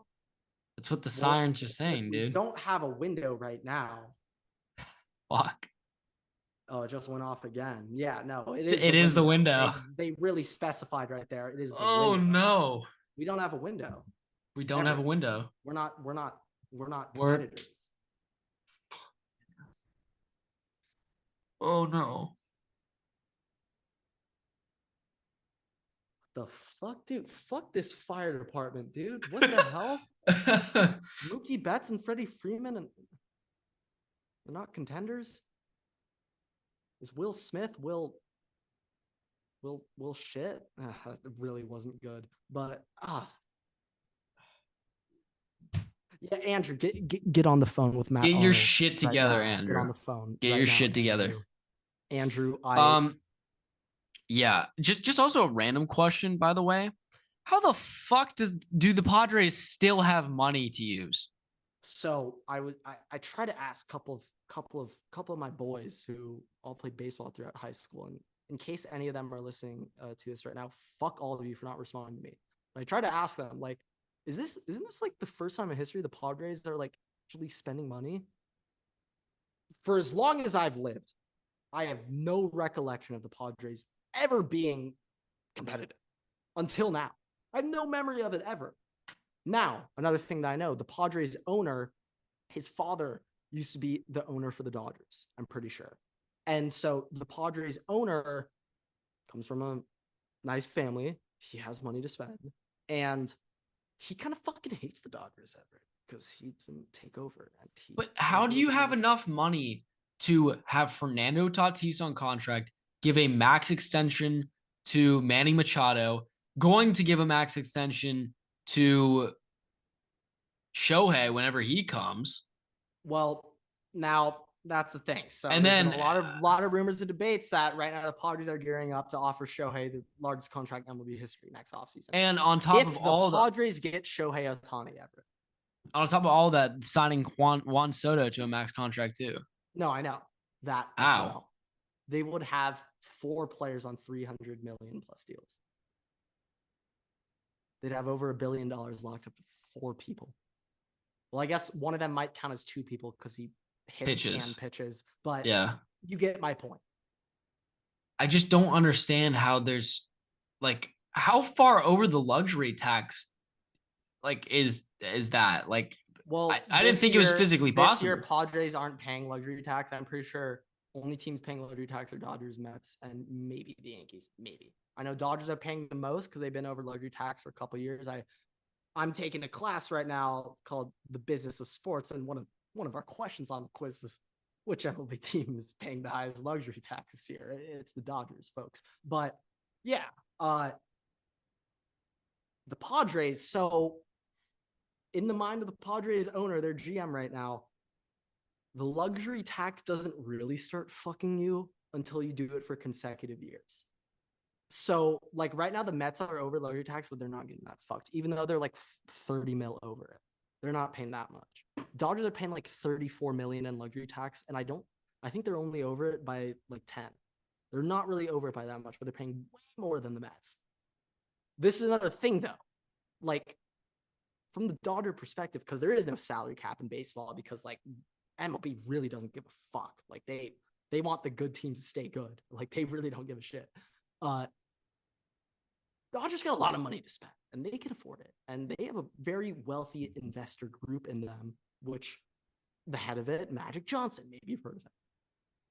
That's what the sirens are saying, dude. We don't have a window right now. Fuck. Oh, it just went off again. Yeah, no, it is the window. They really specified right there. It is the window. No. We don't have a window. We don't have a window. We're not competitors. Oh no. The fuck, dude? Fuck this fire department, dude. What the hell? Mookie Betts and Freddie Freeman, and they're not contenders. Is Will Smith will shit? It really wasn't good, but yeah, Andrew, get on the phone with Matt. Get your shit together, Andrew. Get on the phone. Get your shit together, Andrew. Yeah, just also a random question, by the way. How the fuck do the Padres still have money to use? So I try to ask a couple of my boys who all played baseball throughout high school, and in case any of them are listening to this right now, fuck all of you for not responding to me. But I try to ask them, like, isn't this like the first time in history the Padres are like actually spending money? For as long as I've lived, I have no recollection of the Padres ever being competitive until now. I have no memory of it ever. Now, another thing that I know, the Padres owner, his father used to be the owner for the Dodgers, I'm pretty sure. And so the Padres owner comes from a nice family. He has money to spend. And he kind of fucking hates the Dodgers, Everett, because he didn't take over. But how do you have enough money to have Fernando Tatis on contract, give a max extension to Manny Machado, going to give a max extension to Shohei whenever he comes? Well, now that's the thing. So and then a lot of rumors and debates that right now the Padres are gearing up to offer Shohei the largest contract in MLB history next offseason. And on top of all the Padres get Shohei Ohtani, Everett. On top of all that, signing Juan Soto to a max contract too. No, I know that. Well. They would have 4 players on $300 million plus deals. They'd have over $1 billion locked up to 4 people. Well, I guess one of them might count as 2 people because he hits and pitches. But yeah, you get my point. I just don't understand how there's like how far over the luxury tax like is that like. Well, I didn't think it was physically possible. This year, Padres aren't paying luxury tax. I'm pretty sure only teams paying luxury tax are Dodgers, Mets, and maybe the Yankees. Maybe. I know Dodgers are paying the most because they've been over luxury tax for a couple of years. I'm taking a class right now called The Business of Sports, and one of our questions on the quiz was which MLB team is paying the highest luxury tax this year. It's the Dodgers, folks. But yeah, the Padres. So in the mind of the Padres owner, their GM right now, the luxury tax doesn't really start fucking you until you do it for consecutive years. So, like, right now, the Mets are over luxury tax, but they're not getting that fucked, even though they're like 30 mil over it. They're not paying that much. Dodgers are paying like 34 million in luxury tax, and I think they're only over it by like 10. They're not really over it by that much, but they're paying way more than the Mets. This is another thing, though. Like, from the Dodger perspective, because there is no salary cap in baseball, because like MLB really doesn't give a fuck. Like they want the good teams to stay good. Like they really don't give a shit. Dodgers got a lot of money to spend, and they can afford it. And they have a very wealthy investor group in them, which the head of it, Magic Johnson, maybe you've heard of him.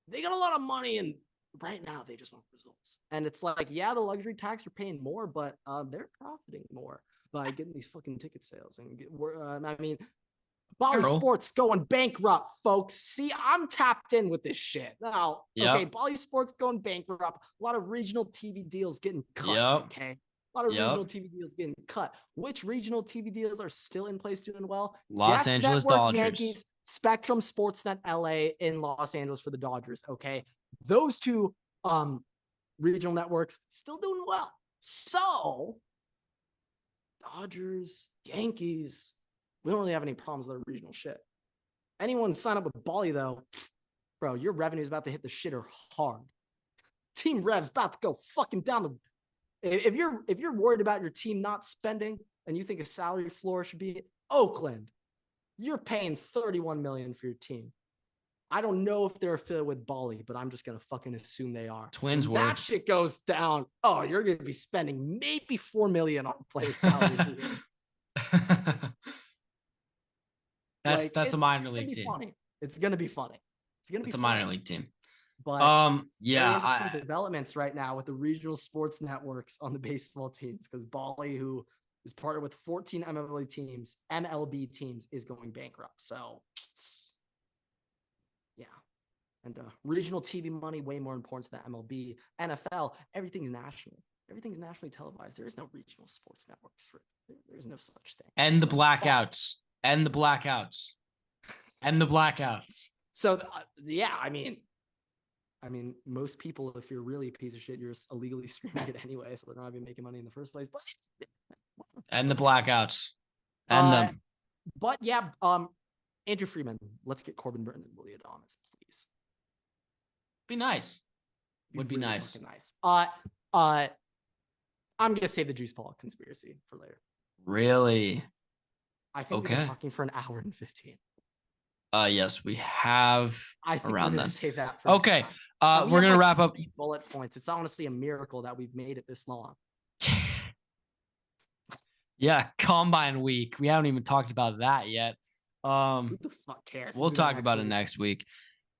They got a lot of money in right now they just want results. And it's like, yeah, the luxury tax are paying more, but they're profiting more by getting these fucking ticket sales. And I mean, Bally Sports going bankrupt, folks. See, I'm tapped in with this shit. Now, okay, Bally Sports going bankrupt. A lot of regional TV deals getting cut. Okay. A lot of regional TV deals getting cut. Which regional TV deals are still in place doing well? Los Angeles Dodgers. Yankees, Spectrum Sportsnet LA in Los Angeles for the Dodgers. Okay. Those two regional networks still doing well. So, Dodgers, Yankees, we don't really have any problems with our regional shit. Anyone sign up with Bally, though, bro, your revenue is about to hit the shitter hard. Team Rev's about to go fucking down the. If you're worried about your team not spending and you think a salary floor should be Oakland, you're paying $31 million for your team. I don't know if they're affiliated with Bally, but I'm just gonna fucking assume they are. Twins were. That shit goes down. Oh, you're gonna be spending maybe $4 million on player salaries. That's a minor league team. Funny. It's gonna be funny. It's a minor league team. But very interesting developments right now with the regional sports networks on the baseball teams, because Bally, who is partnered with 14 MLB teams, is going bankrupt. So yeah. And regional TV money, way more important to the MLB. NFL, everything's national. Everything's nationally televised. There is no regional sports networks. There's no such thing. And the blackouts. And the blackouts. And the blackouts. So, yeah, I mean, most people, if you're really a piece of shit, you're just illegally streaming it anyway, so they're not even making money in the first place. But and the blackouts. And them. But yeah, Andrew Freeman, let's get Corbin Burton and Willie Adames, please. Be nice. Would be really nice. Nice. I'm gonna save the Juice Paul conspiracy for later. Really? I think we've been talking for an hour and 15. Yes, we have. I think around we're then. Save that for okay. We're gonna wrap up. Bullet points. It's honestly a miracle that we've made it this long. Yeah, Combine week. We haven't even talked about that yet. Who the fuck cares? We'll talk about it next week.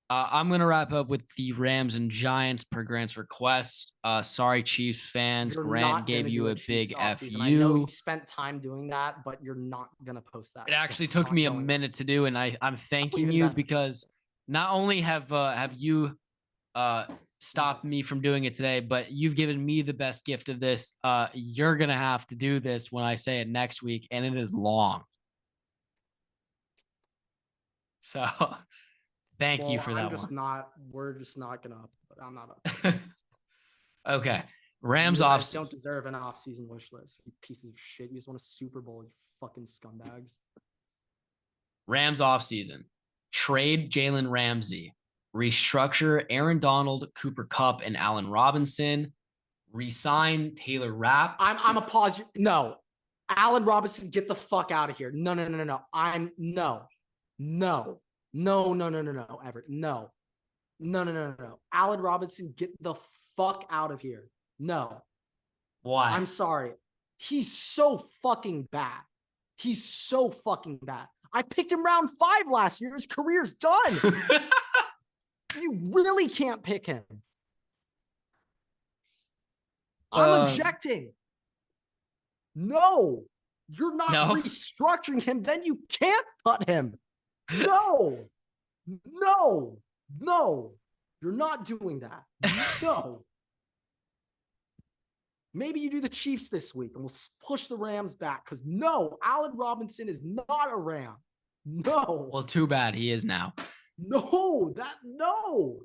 I'm going to wrap up with the Rams and Giants per Grant's request. Sorry, Chiefs fans. Grant gave you a big FU. I know you spent time doing that, but you're not going to post that. It actually took me a minute to do, and I'm thanking you because not only have you stopped me from doing it today, but you've given me the best gift of this. You're going to have to do this when I say it next week, and it is long. So... Thank you for that one. We're just not gonna. I'm not up. Okay. Rams off. Don't deserve an off-season wish list. You pieces of shit. You just want a Super Bowl. You fucking scumbags. Rams off season. Trade Jalen Ramsey. Restructure Aaron Donald, Cooper Kupp, and Allen Robinson. Resign Taylor Rapp. I'm a pause. No, Allen Robinson, get the fuck out of here. No. No, Everett. No. Allen Robinson, get the fuck out of here. No. Why? I'm sorry. He's so fucking bad. I picked him round 5 last year. His career's done. You really can't pick him. I'm objecting. No. You're not restructuring him. Then you can't cut him. No, you're not doing that. No. Maybe you do the Chiefs this week and we'll push the Rams back because no, Allen Robinson is not a Ram. No. Well, too bad he is now. No.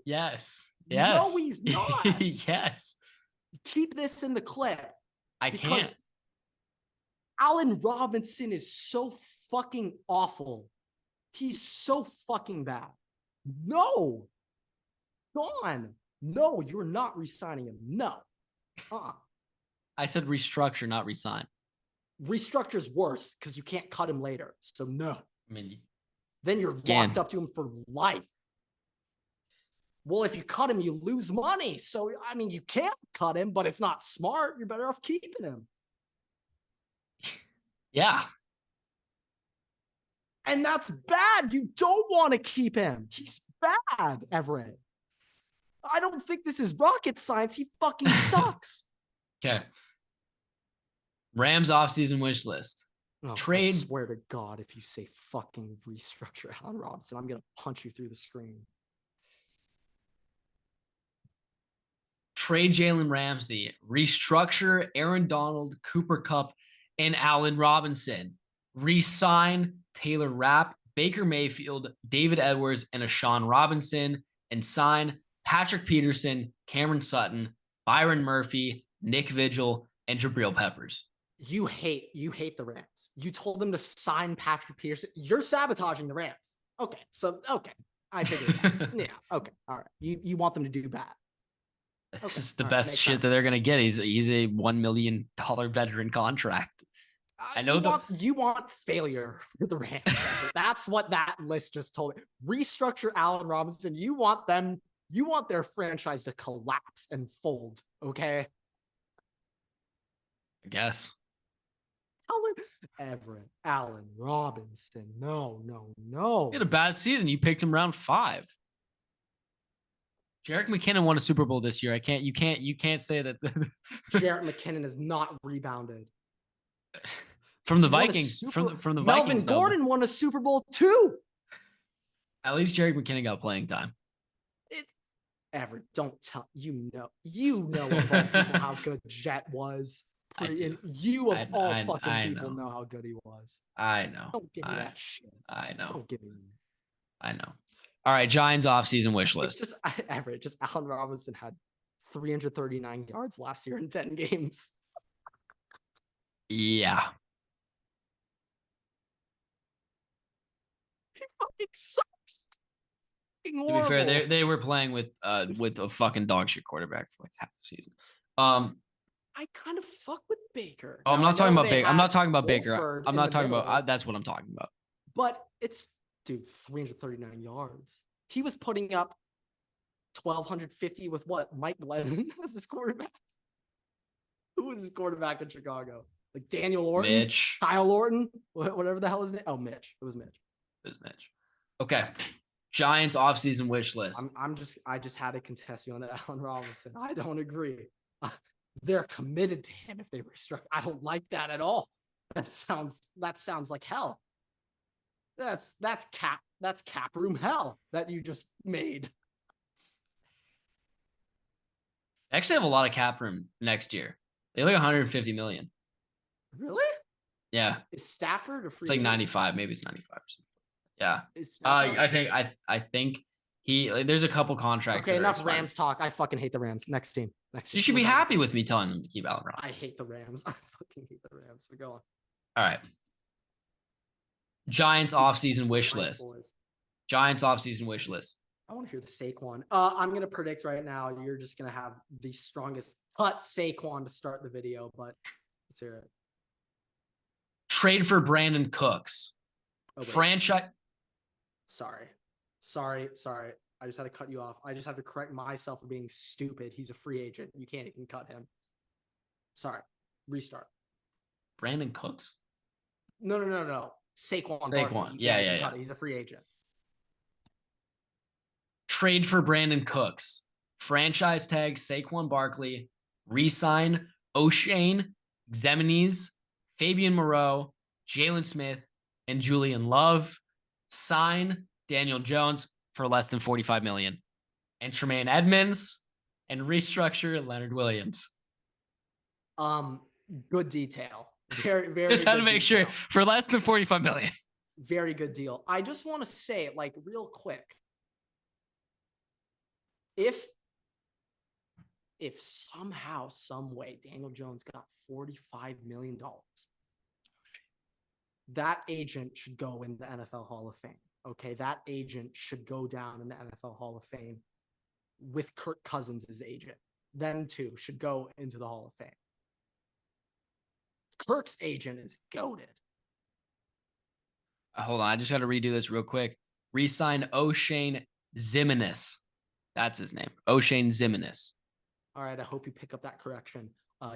Yes. No, he's not. Yes. Keep this in the clip. I can't. Allen Robinson is so fucking awful. He's so fucking bad. No. Gone. No, you're not re-signing him. No. I said restructure, not resign. Restructure's worse because you can't cut him later. So no. I mean, then you're locked up to him for life. Well, if you cut him, you lose money. So, I mean, you can't cut him, but it's not smart. You're better off keeping him. Yeah. And that's bad. You don't want to keep him. He's bad, Everett. I don't think this is rocket science. He fucking sucks. Okay. Rams offseason wish list. Oh, Trade. I swear to God, if you say fucking restructure Allen Robinson, I'm going to punch you through the screen. Trade Jalen Ramsey. Restructure Aaron Donald, Cooper Kupp, and Allen Robinson. Resign Taylor Rapp, Baker Mayfield, David Edwards, and Ashawn Robinson. And sign Patrick Peterson, Cameron Sutton, Byron Murphy, Nick Vigil, and Jabril Peppers. You hate the Rams. You told them to sign Patrick Peterson. You're sabotaging the Rams. Okay. I figured it out. Yeah. Okay. All right. You want them to do bad. This is the best shit that they're gonna get. He's a $1 million veteran contract. I know you want failure for the Rams. That's what that list just told me. Restructure Allen Robinson. You want their franchise to collapse and fold. Okay. I guess. Everett, Allen Robinson. No. He had a bad season. You picked him round 5. Jerick McKinnon won a Super Bowl this year. You can't say that. Jerick McKinnon has not rebounded from the Vikings. From the Vikings. Melvin Gordon won a Super Bowl too. At least Jerick McKinnon got playing time. Everett, don't tell you know about people how good Jet was. And you of all fucking people know how good he was. I know. Don't give me that shit. I know. Don't give me. I know. All right, Giants offseason wish list. Just Allen Robinson had 339 yards last year in 10 games. Yeah. He fucking sucks. To be fair, they were playing with a fucking dog shit quarterback for like half the season. I kind of fuck with Baker. Oh, I'm not talking about Baker. I'm not talking about Baker. I'm not talking about. That's what I'm talking about. But it's 339 yards. He was putting up 1,250 with what? Mike Glennon as his quarterback. Who was his quarterback in Chicago? Like Daniel Orton, Mitch, Kyle Orton, whatever the hell his name. Oh, Mitch. It was Mitch. Okay. Giants offseason wish list. I just had to contest you on that, Allen Robinson. I don't agree. They're committed to him if they restructure. I don't like that at all. That sounds like hell. That's cap room hell that you just made. They actually have a lot of cap room next year. They have like 150 million. Really? Yeah. Is Stafford or free? It's like 95. Maybe it's 95 or something. Yeah. I think there's a couple contracts. Okay, enough Rams talk. I fucking hate the Rams. Next team. So you should be happy with me telling them to keep Allen Robinson. I hate the Rams. I fucking hate the Rams. We're going. All right. Giants offseason wish list. Giants offseason wish list. I want to hear the Saquon. I'm going to predict right now you're just going to have the strongest cut Saquon to start the video, but let's hear it. Trade for Brandon Cooks. Franchise. Sorry. I just had to cut you off. I just have to correct myself for being stupid. He's a free agent. You can't even cut him. Sorry. Restart. Brandon Cooks? No. Saquon. Yeah. He's a free agent. Trade for Brandon Cooks. Franchise tag Saquon Barkley. Resign O'Shane, Xemines, Fabian Moreau, Jalen Smith, and Julian Love. Sign Daniel Jones for less than $45 million. And Tremaine Edmonds, and restructure Leonard Williams. Good detail. Very just had to make sure for less than $45 million. Very good deal. I just want to say, like, real quick, if somehow, some way, Daniel Jones got $45 million, that agent should go in the NFL Hall of Fame. Okay, that agent should go down in the NFL Hall of Fame with Kirk Cousins as agent. Them two should go into the Hall of Fame. Kirk's agent is goated. Hold on, I just got to redo this real quick. Resign O'Shane Ximines. That's his name. O'Shane Ximines. All right, I hope you pick up that correction.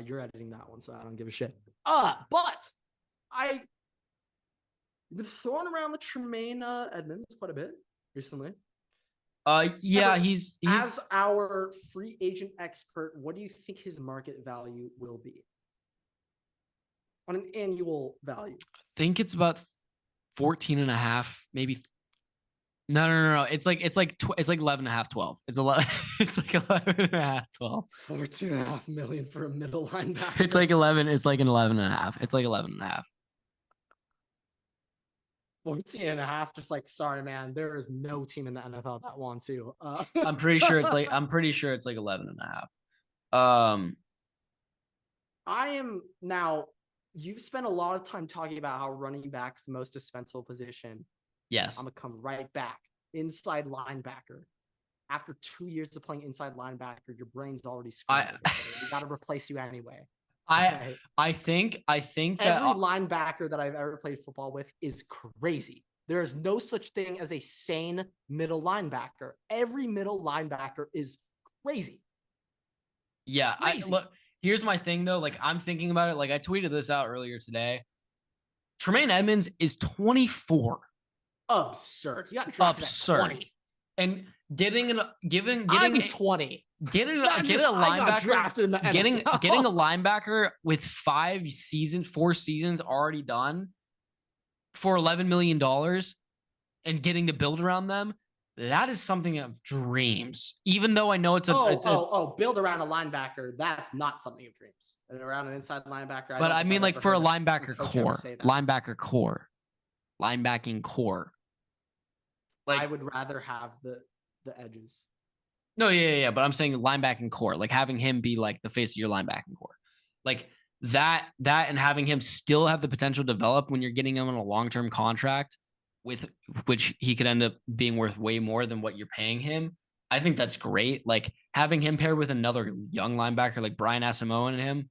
You're editing that one, so I don't give a shit. But I've been throwing around the Tremaine Edmonds quite a bit recently. Yeah, he's as our free agent expert, what do you think his market value will be on an annual value? I think it's about 14 and a half, maybe. No. It's like 11 and a half, 12. It's 11. It's like 11 and a half, 12. 14.5 million for a middle linebacker. It's like 11. It's like an 11 and a half. It's like 11 and a half. 14 and a half. Just like, sorry, man, there is no team in the NFL that wants to. I'm pretty sure it's like 11 and a half. I am now. You've spent a lot of time talking about how running back's the most dispensable position. Yes. I'm gonna come right back. Inside linebacker. After 2 years of playing inside linebacker, your brain's already scrambled. We got to replace you anyway. Okay? I think that every linebacker that I've ever played football with is crazy. There is no such thing as a sane middle linebacker. Every middle linebacker is crazy. Yeah, crazy. Look, here's my thing though. Like, I'm thinking about it. Like, I tweeted this out earlier today. Tremaine Edmonds is 24. Absurd. You got drafted at 20. And getting I'm 20. Getting a linebacker, getting a linebacker with 4 seasons already done for $11 million and getting to build around them. That is something of dreams. Even though I know it's build around a linebacker. That's not something of dreams. And around an inside linebacker. But I mean, like, for a linebacker core, linebacking core. Like, I would rather have the edges. No, yeah. But I'm saying linebacking core, like having him be like the face of your linebacking core. Like that and having him still have the potential to develop when you're getting him on a long-term contract with which he could end up being worth way more than what you're paying him. I think that's great. Like having him paired with another young linebacker like Brian Asamoah and him,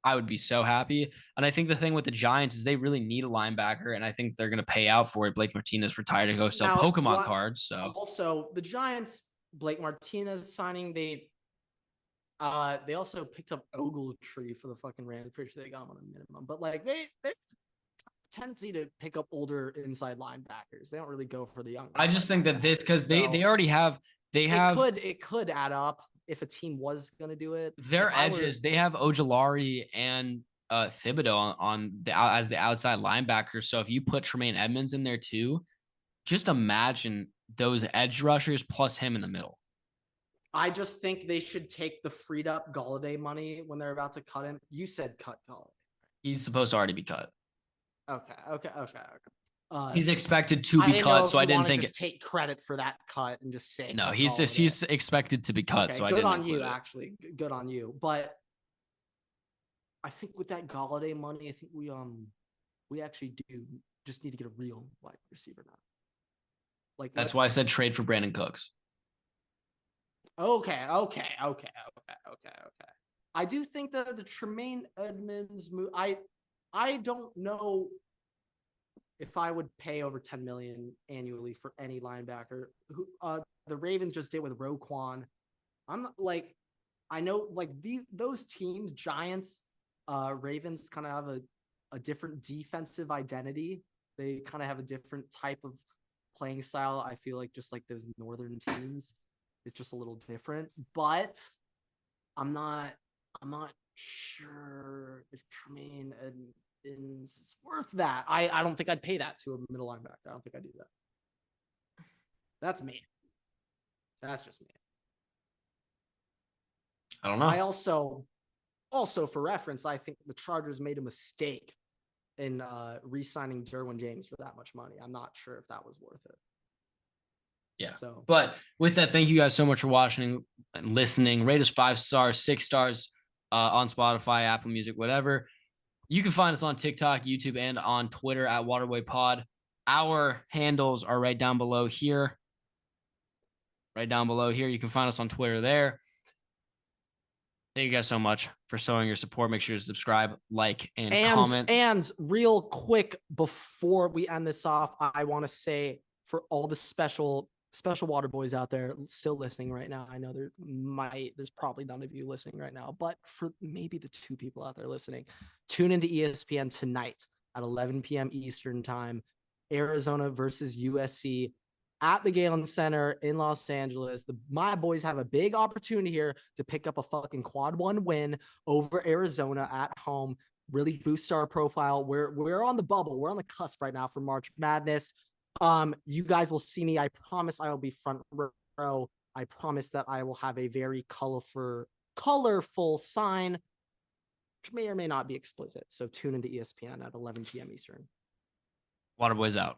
I would be so happy. And I think the thing with the Giants is they really need a linebacker, and I think they're going to pay out for it. Blake Martinez retired to go sell Pokemon cards. So also the Giants, Blake Martinez signing, they also picked up Ogletree for the fucking Rams. Pretty sure they got him on a minimum, but like they tendency to pick up older inside linebackers. They don't really go for the young. I just think that this because they already have it could add up if a team was going to do it. Their edges, they have Ojulari and Thibodeau as the outside linebacker. So if you put Tremaine Edmonds in there too, just imagine those edge rushers plus him in the middle. I just think they should take the freed up Golladay money when they're about to cut him. You said cut Golladay. He's supposed to already be cut. Okay. He's expected to be cut, so I didn't think just take credit for that cut and just say no. He's expected to be cut, so I didn't. Good on you, actually. Good on you. But I think with that Golladay money, I think we actually do just need to get a real wide receiver now. Like that's why I said trade for Brandon Cooks. Okay. I do think that the Tremaine Edmonds move. I don't know if I would pay over $10 million annually for any linebacker. Who the Ravens just did with Roquan. I'm like, I know like those teams, Giants, Ravens, kind of have a different defensive identity. They kind of have a different type of playing style. I feel like just like those northern teams, it's just a little different. But I'm not sure if Tremaine Edmonds is worth that. I don't think I'd pay that to a middle linebacker. I don't think I'd do that. That's me. That's just me. I don't know. I also for reference, I think the Chargers made a mistake in re-signing Derwin James for that much money. I'm not sure if that was worth it. Yeah. So, but with that, thank you guys so much for watching and listening. Rate us 5 stars, 6 stars on Spotify, Apple Music, whatever. You can find us on TikTok, YouTube, and on Twitter at Waterboy Pod. Our handles are right down below here. Right down below here. You can find us on Twitter there. Thank you guys so much for showing your support. Make sure to subscribe, like, and comment. And real quick, before we end this off, I want to say for all the special water boys out there still listening right now, I know there's probably none of you listening right now, but for maybe the 2 people out there listening, tune into ESPN tonight at 11 p.m. Eastern time, Arizona versus USC. at the Galen Center in Los Angeles. My boys have a big opportunity here to pick up a fucking quad one win over Arizona at home. Really boost our profile. We're on the bubble. We're on the cusp right now for March Madness. You guys will see me. I promise I will be front row. I promise that I will have a very colorful sign, which may or may not be explicit. So tune into ESPN at 11 p.m. Eastern. Waterboys out.